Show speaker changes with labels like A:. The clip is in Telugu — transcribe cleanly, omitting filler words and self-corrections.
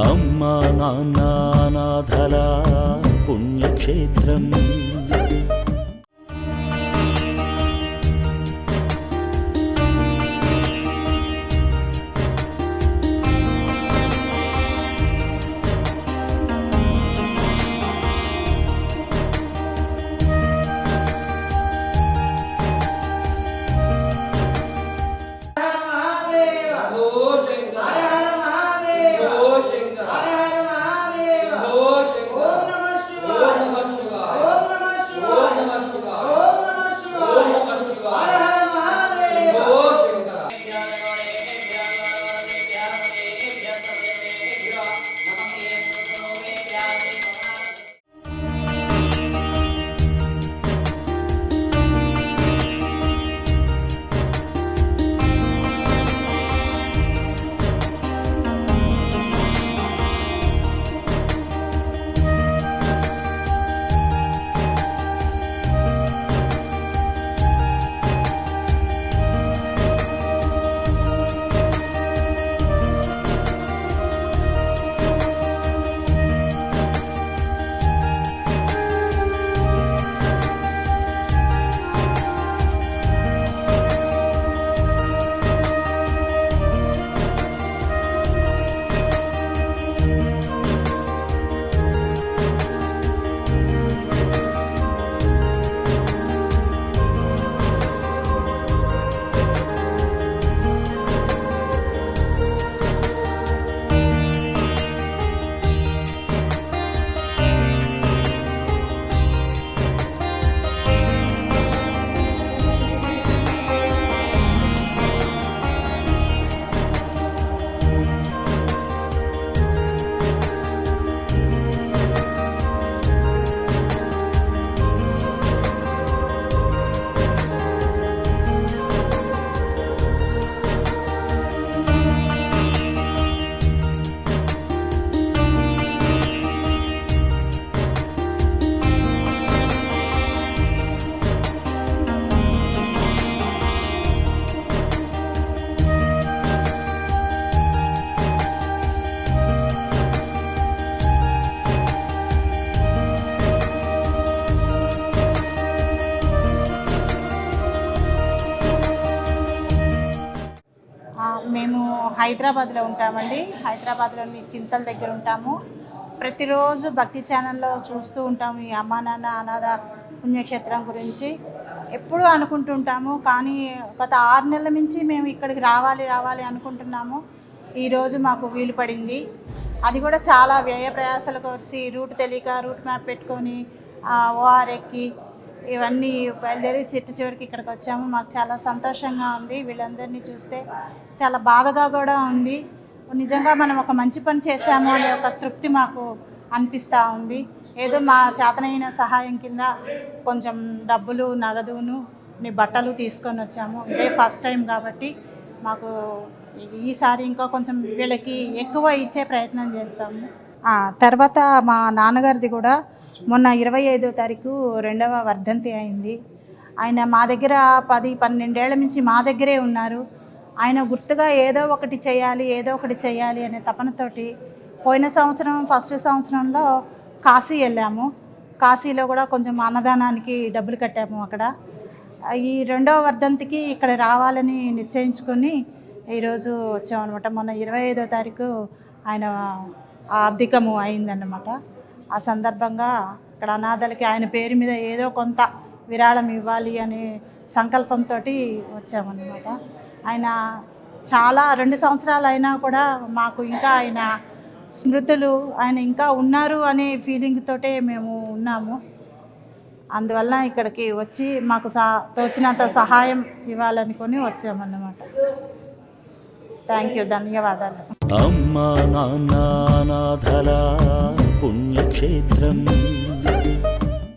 A: అమ్మా నాన్న అనాథల పుణ్యక్షేత్రం.
B: మేము హైదరాబాద్లో ఉంటామండి. హైదరాబాద్లోని చింతల దగ్గర ఉంటాము. ప్రతిరోజు భక్తి ఛానల్లో చూస్తూ ఉంటాము ఈ అమ్మా నాన్న అనాథ పుణ్యక్షేత్రం గురించి. ఎప్పుడూ అనుకుంటుంటాము, కానీ గత 6 నెలల నుంచి మేము ఇక్కడికి రావాలి అనుకుంటున్నాము. ఈరోజు మాకు వీలు పడింది. అది కూడా చాలా వ్యయ ప్రయాసాలకు వచ్చి రూట్ తెలియక రూట్ మ్యాప్ పెట్టుకొని ఓఆర్ ఎక్కి ఇవన్నీ బయలుదేరి చివరికి ఇక్కడికి వచ్చాము. మాకు చాలా సంతోషంగా ఉంది. వీళ్ళందరినీ చూస్తే చాలా బాధగా కూడా ఉంది. నిజంగా మనం ఒక మంచి పని చేశాము అనే ఒక తృప్తి మాకు అనిపిస్తూ ఉంది. ఏదో మా చేతనైన సహాయం కింద కొంచెం డబ్బులు, నగదును, బట్టలు తీసుకొని వచ్చాము. ఇదే ఫస్ట్ టైం కాబట్టి మాకు ఈసారి ఇంకా కొంచెం వీళ్ళకి ఎక్కువ ఇచ్చే ప్రయత్నం చేస్తాము. తర్వాత మా నాన్నగారిది కూడా మొన్న 25వ తారీఖు 2వ వర్ధంతి అయింది. ఆయన మా దగ్గర 10-12 ఏళ్ల నుంచి మా దగ్గరే ఉన్నారు. ఆయన గుర్తుగా ఏదో ఒకటి చేయాలి అనే తపనతోటి పోయిన సంవత్సరం ఫస్ట్ సంవత్సరంలో కాశీ వెళ్ళాము. కాశీలో కూడా కొంచెం అన్నదానానికి డబ్బులు కట్టాము. అక్కడ ఈ 2వ వర్ధంతికి ఇక్కడ రావాలని నిశ్చయించుకొని ఈరోజు వచ్చామన్నమాట. మొన్న 25వ తారీఖు ఆయన ఆబ్దికము అయిందన్నమాట. ఆ సందర్భంగా ఇక్కడ అనాథలకి ఆయన పేరు మీద ఏదో కొంత విరాళం ఇవ్వాలి అనే సంకల్పంతో వచ్చామన్నమాట. ఆయన చాలా 2 సంవత్సరాలు అయినా కూడా మాకు ఇంకా ఆయన స్మృతులు, ఆయన ఇంకా ఉన్నారు అనే ఫీలింగ్ తోటే మేము ఉన్నాము. అందువల్ల ఇక్కడికి వచ్చి మాకు తోచినంత సహాయం ఇవ్వాలనుకొని వచ్చామన్నమాట. థ్యాంక్ యూ, ధన్యవాదాలు.
A: అమ్మా నాన్న అనాథల పుణ్యక్షేత్రం.